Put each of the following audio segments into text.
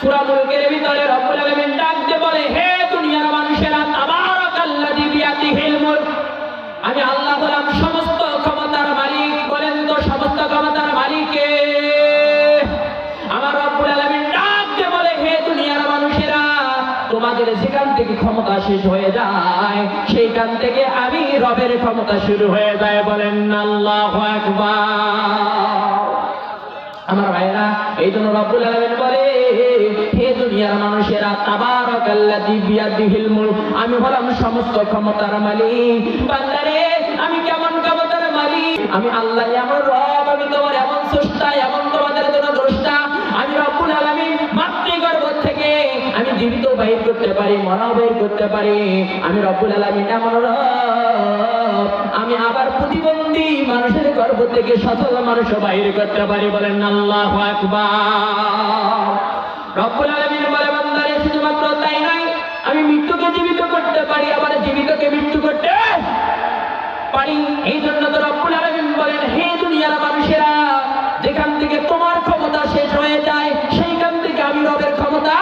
সূরা মুলকের ভিতরে রব্বুল আলামিন ডাক দিয়ে বলে, হে দুনিয়ার মানুষেরা, তাবারাকাল্লাযী বিয়াদিহিল মুলক, আমি আল্লাহ হলাম সমস্ত ক্ষমতার মালিক। বলেন তো সমস্ত ক্ষমতার মালিক কে? আমার রব্বুল আলামিন ডাক দিয়ে বলে, হে দুনিয়ার মানুষেরা, তোমাদের যেখান থেকে ক্ষমতা শেষ হয়ে যায় সেইখান থেকে আমি রবের ক্ষমতা শুরু হয়ে যায়। বলেন আল্লাহু আকবার। আমার ভাইরা, এই জন্য রব্বুল আলামিন বলে, হে দুনিয়ার মানুষেরা, তাবারাকাল্লাযী বিয়াদিহিল মুলক, আমি হলাম সমস্ত ক্ষমতার মালিক। বান্দারে, আমি কেমন ক্ষমতার মালিক? আমি আল্লাহ, এমন রব, আমি তোমার এমন স্রষ্টা, এমন তোমাদের জন্য দ্রষ্টা। আমি রব্বুল আলামিন মাতৃগর্ভ থেকে আমি জীবিত বাহির করতে পারি, মরাও বাহির করতে পারি। আমি রব্বুল আলামিন এমন রব, আমি আবার প্রতিবন্ধী মানুষের গর্ভ থেকে সচল মানুষও বাহির করতে পারি। বলেন আল্লাহু আকবার। রব্বুল আলামিন বলে, বান্দারে, শুধুমাত্র তাই নয়, আমি মৃত্যুকে জীবিত করতে পারি, আবার জীবিতকে মৃত্যু করতে পারি। এই জন্য তো রব্বুল আলামিন বলেন, হে দুনিয়ার মানুষেরা, যেখান থেকে তোমার ক্ষমতা শেষ হয়ে যায় সেইখান থেকে আমি রবের ক্ষমতা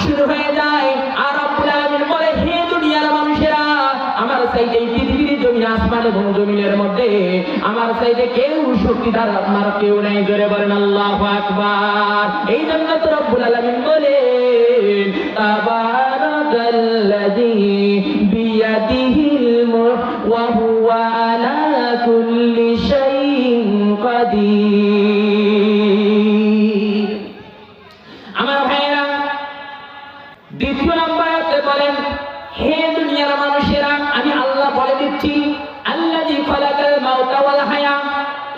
শুরু হয়ে যায়। আর রব্বুল আলামিন বলে, হে দুনিয়ার মানুষেরা, আমার চাইতে এই পৃথিবীর জমিন, আসমান এবং জমিনের মধ্যে আমার চাইতে কেউ শক্তিধর আমার কেউ নাই। জোরে বলেন আল্লাহু আকবার। এই জন্য তো রব্বুল আলামিন বলেন, তাবারাকাল্লাযী বিয়াদিহিল মুলক ওয়া হুয়া আলা কুল্লি শাইইন কাদির। আমার ভাইরা, দ্বিতীয় নম্বরে বলেন, হে দুনিয়ার মানুষেরা, আমি আল্লাহ বলে দিচ্ছি, আল্লাযী খালাকাল মাউতা ওয়াল হায়া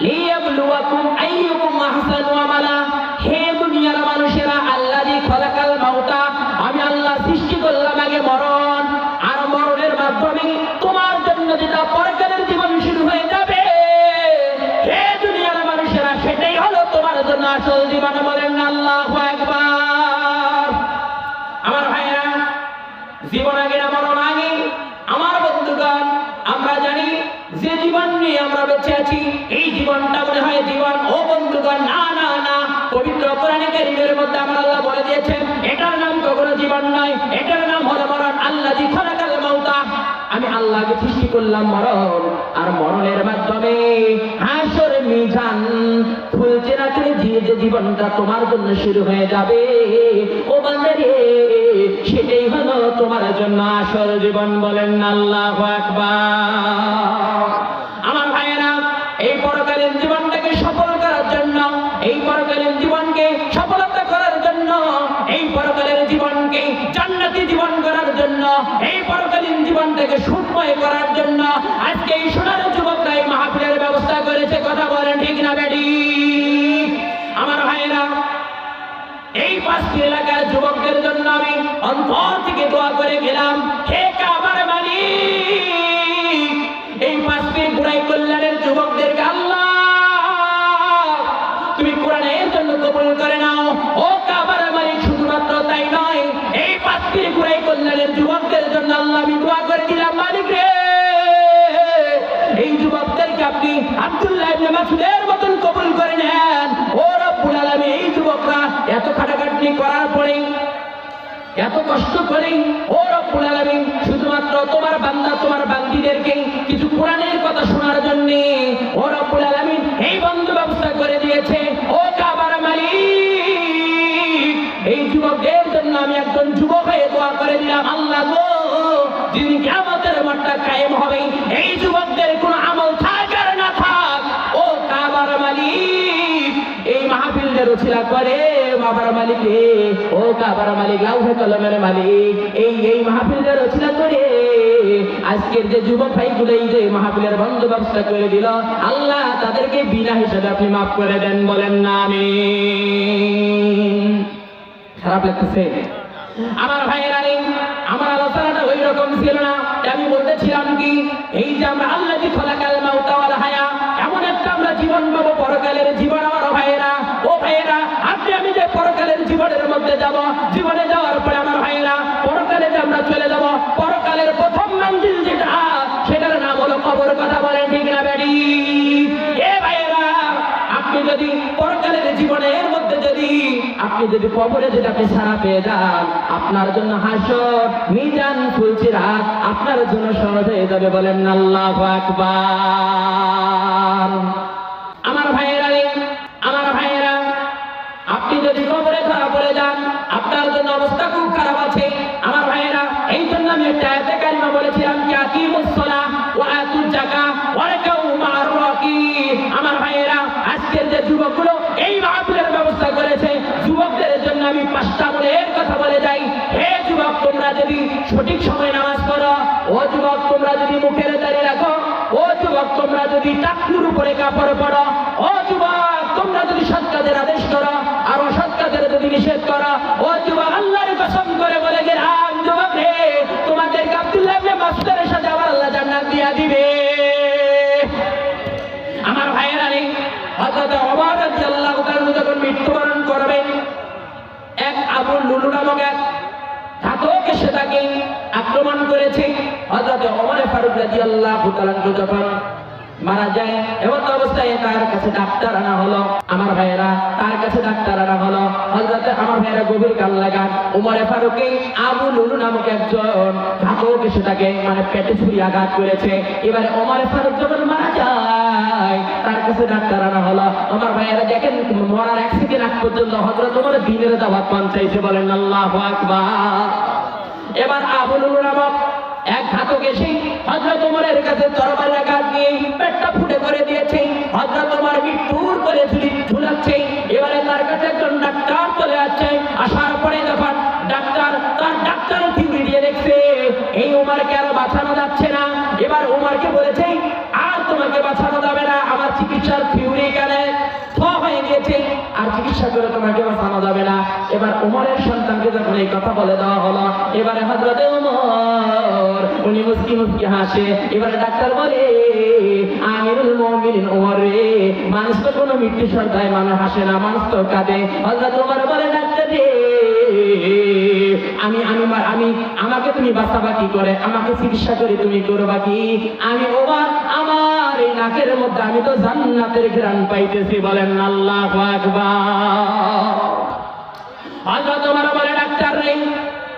লিয়াবলুয়াকুম আইয়ুকুম আহসানু আমালা। হে দুনিয়ার মানুষেরা, আল্লাযী খালাকাল মাউতা, আমি আল্লাহ সৃষ্টি করলাম আগে মরণ, আর মরণের মাধ্যমে তোমার জন্য যেটা পরকালের জীবন শুরু হয়ে যাবে, হে দুনিয়ার মানুষেরা, সেটাই হলো তোমার জন্য আসল জীবন। বলেন আল্লাহু আকবার। আমার ভাইরা, জীবন আগে না মরণ আগে? আমার বন্ধুগণ, আমরা জানি যে জীবন নিয়ে আমরা বেঁচে আছি, এই জীবনটা মনে হয় জীবন। ও বন্ধুগণ, না না না, পবিত্র কোরআনে কারীমের মধ্যে আমার আল্লাহ বলে দিয়েছেন, এটার নাম কখনো জীবন নয়, এটার নাম হলো মরণ। আল্লাযী খালাকাল মাউতা, আমি আল্লাহকে সৃষ্টি করলাম মরণ, আর মরণের মাধ্যমে হাসর মিজান খুলতে না খুলে যে জীবনটা তোমার জন্য শুরু হয়ে যাবে, ও বান্দারে, সেটাই হলো তোমার জন্য আসল জীবন। বলেন আল্লাহু আকবার। আমার ভাইয়েরা, এই পরকালীন জীবনটাকে সফল করার জন্য, এই পরকালীন জীবনকে সফলতা করার জন্য, এই পরকালের জীবনকে জান্নাতি জীবন করার জন্য, এই পরকালীন জীবনটাকে সুখময় করার জন্য আজকে এই সোনার যুবকরা এই মাহফিলের ব্যবস্থা করেছে। কথা বলেন ঠিক না বেটি? আমার ভাইয়েরা, এই 5টি এলাকার যুবকদের জন্য আমি অন্তর থেকে দোয়া করে গেলাম, হে কাবার মালিক, এই 5টি বুড়াই কল্যাণের যুবকদেরকে আল্লাহ তুমি কোরআনের জন্য কবুল করে নাও। ও কাবার মালিক, শুধুমাত্র তাই নয়, এই 5টি বুড়াই কল্যাণের যুবকদের জন্য আল্লাহ আমি দোয়া করে দিলাম, মালিক রে, এই যুবকদেরকে আপনি আব্দুল্লাহ ইবনে মাসউদের মতন কবুল করে নেন। ও রব্বুল আলামিন, এই যুবকরা এত খাটাখাটনি করার পরে, এত কষ্ট করে, ও রব্বুল আলামিন, শুধুমাত্র তোমার বান্দা তোমার বান্দীদেরকে কিছু কোরআনের কথা শোনার জন্য ও রব্বুল আলামিন এই বন্ধ ব্যবস্থা করে দিয়েছে। ও কাবার মালিক, এই যুবকদের জন্য আমি একজন যুবক হয়ে দোয়া করে দিলাম, আল্লাহ গো, যিনি কিয়ামতের মাঠটা কায়েম হবে, এই যুবকদের কোনো আমল থাক আর না থাক, ও কাবার মালিক, এই মাহফিলদের উছিলা করে কাবার মালিক রে, ও কাবার মালিক, লাউহে কলমের মালিক, এই মাহফিলদের উছিলা করে আজকের যে যুবক ভাইগুলো এই যে মাহফিলের বন্ধ ব্যবস্থা করে দিল, আল্লাহ তাদেরকে বিনা হিসাবে আপনি মাফ করে দেন। বলেন না আমিন। খারাপ লাগতেছে? আমার ভাইয়েরা, আমার আলোচনাটা ওই রকম ছিল না। আমি বলতেছিলাম কি, এই যে আমরা আল্লাযী খালাকাল মাউতা ওয়াল হায়া, এমন একটা আমরা জীবন পাবো, পরকালের জীবন। আমার ভাইয়েরা, ও ভাইয়েরা, আপনি আমি যে পরকালের জীবনের মধ্যে যাব, জীবনে যাওয়ার পরে আমার ভাইয়েরা, পরকালে যে আমরা চলে যাব, পরকালের প্রথম মঞ্জিল যেটা, সেটার নাম হলো কবর। কথা বলেন ঠিক না বেটি? এ ভাইয়েরা, আপনি যদি পরকালের জীবনের মধ্যে যদি আপনি যদি কবরে যদি আপনি ছাড়া পেয়ে যান, আপনার জন্য হাসর মিজান ফুলসিরাত আপনার জন্য সহজ হয়ে যাবে। বলেন আল্লাহু আকবার। আমার ভাইয়েরা রে, আমার ভাইয়েরা, আপনি যদি কবরে ধরা পড়ে যান, আপনার জন্য অবস্থা খুব খারাপ আছে। আমার ভাইয়েরা, এই জন্য আমি একটা আয়াতে কারিমা বলেছিলাম কি আকিমুস সালাহ ওয়া আতুজ যাকাত ওয়া রাকাউ মা'আর রাকিব। আমার ভাইয়েরা, আজকের যে যুবকগুলো এই মাহফিলের ব্যবস্থা করেছে, যুবকদের জন্য আমি 5টা আমলের কথা বলে যাই। হে যুবক, তোমরা যদি সঠিক সময় নামাজ পড়ো, ও যুবক তোমরা যদি মুখের দাড়ি রাখো, ও যুবক তোমরা যদি টাকনুর উপরে কাপড় পরো, ও যুবক তোমরা যদি সৎ কাজের আদেশ করো আর অসৎ কাজের যদি নিষেধ করো, ও যুবক আল্লাহর কসম করে বলে গেলাম যুবক রে, তোমাদেরকে আব্দুল্লাহ ইবনে মাসউদের সাথে আবার আল্লাহ জান্নাত দিয়া দিবে। আমার ভাইয়েরা রে, হযরত ওমর রাদিয়াল্লাহু তাআলা যখন মৃত্যুবরণ করবেন, এক আবু লুলু নামক এক ঘাতক এসে তাকে আক্রমণ করেছে। হযরত ওমর ফারুক রাদিয়াল্লাহু তাআলা যখন মারা যায়, এমন অবস্থায় তার কাছে ডাক্তার আনা হলো। আমার ভাইয়েরা, তার কাছে ডাক্তার আনা হলো। হযরত আমার ভাইয়েরা গভীর কাল লাগান, ওমর ফারুককে আবু লুলু নামক একজন ঘাতক এসে তাকে পেটে ছুরি আঘাত করেছে। এবারে ওমর ফারুক যখন মারা যায়, তার কাছে ডাক্তার আনা হলো। আমার ভাইয়েরা দেখেন, মরার 1 সেকেন্ড আগ পর্যন্ত হযরত ওমর দ্বীনের দাওয়াত পৌঁছাইছে। বলেন আল্লাহু আকবার। এবার আবু লুলু নামক এক ঘাতক এসে হযরত ওমরের কাছে তরবারি আঘাত দিয়ে পেটটা ফুটে করে দিয়েছে। হযরত ওমর মৃত্যুর করে ঝুলাচ্ছে। এবারে তার কাছে একজন ডাক্তার চলে আসছে। আসার পরে যখন ডাক্তার তার ডাক্তারের থিওরি দিয়ে দেখছে এই ওমরকে আর বাঁচানো যাচ্ছে না, এবার ওমরকে বলেছে আর তোমাকে বাঁচানো যাবে না, আমার চিকিৎসার থিওরি এখানে হয়ে গিয়েছে, আর চিকিৎসা করে তোমাকে বাঁচানো যাবে না। এবার ওমরের সন্তানকে যখন এই কথা বলে দেওয়া হলো, এবারে হযরত ওমর উনি মুস্কি মুস্কি হাসে। এবারে ডাক্তার বলে আমিরুল মুমিনিন ওমর রে, মানুষ তো কোনো মৃত্যু সন্তায় মানুষ হাসে না, মানুষ তো কাঁদে। হযরত ওমর বলে ডাক্তার রে, আমাকে তুমি বাঁচাবা কি করে, আমাকে চিকিৎসা করে তুমি করবা কি? আমি ওমর আমার এই নাকের মধ্যে আমি তো জান্নাতের ঘ্রাণ পাইতেছি। বলেন আল্লাহু আকবার। হযরত ওমর বলে ডাক্তার রে,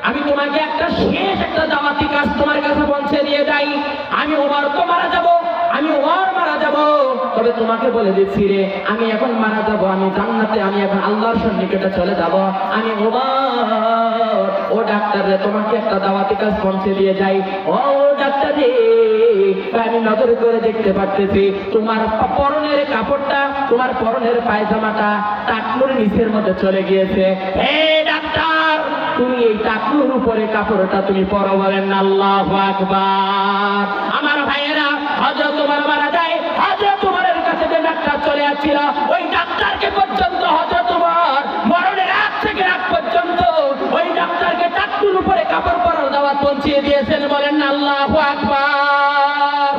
আমি তোমাকে একটা শেষ একটা দাওয়াতি কাজ তোমার কাছে পৌঁছে দিয়ে যাই। আমি ওমর তো মারা যাব, আমি ওমর মারা যাব, তবে তোমাকে বলে দিচ্ছি রে, আমি এখন মারা যাব, আমি জান্নাতে, আমি এখন আল্লাহর সন্নিকটে চলে যাব। আমি ওমর, ও ডাক্তার রে, তোমাকে একটা দাওয়াতি কাজ পৌঁছে দিয়ে যাই। ও ডাক্তার রে, আমি নজর করে দেখতে পারতেছি তোমার পরনের কাপড়টা, তোমার পরনের পায়জামাটা টাকনুর নিচের মধ্যে চলে গিয়েছে। হে ডাক্তার, তুমি এই টাকনুর উপরে কাপড়টা তুমি পরো। বলেন আল্লাহু আকবার। আমার ভাইয়েরা, হযরত ওমর মারা যায়। হযরত ওমরের কাছে যে ডাক্তার চলে আসছিল, ওই ডাক্তারকে পর্যন্ত হযরত ওমর মরণের আগ থেকে আগ পর্যন্ত ওই ডাক্তারকে টাকনুর উপরে কাপড় পরার দাওয়াত পৌঁছিয়ে দিয়েছেন। বলেন আল্লাহু আকবার।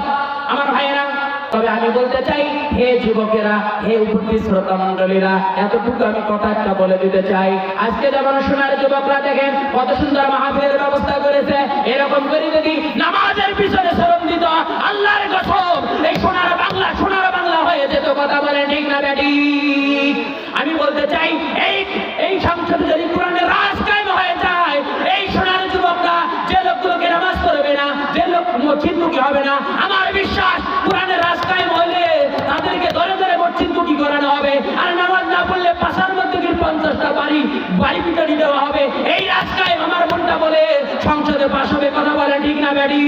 আমার ভাইয়েরা, তবে আমি বলতে চাই, হে যুবকেরা, হে উপস্থিত শ্রোতা মণ্ডলীরা, এতটুকু আমি কথা একটা বলে দিতে চাই। আজকে যেমন সোনার যুবকরা দেখেন কত সুন্দর মাহফিলের ব্যবস্থা করেছে, এরকম করে যদি নামাজের পিছনে শ্রম দিত, আল্লাহর কসম এই সোনার বাংলা হয়ে যেত। কথা বলেন ঠিক না বেটি? আমি বলতে চাই, এই সংসদে যদি কোরআনের রাজ কায়েম হয়ে যায়, এই সোনার যুবকরা যে লোকগুলোকে নামাজ পড়বে না, যে লোক মসজিদমুখী হবে না, আমার বিশ্বাস কোরআনের রাজ কায়েম হলে তাদেরকে ধরে ধরে মসজিদমুখী করানো হবে। আর নামাজ না পড়লে পাশার মধ্যে 50টা বাড়ি পিটানি দেওয়া হবে। এই রাজ কায়েম আমার মনটা বলে সংসদে পাশ হবে। কথা বলেন ঠিক না বেটি?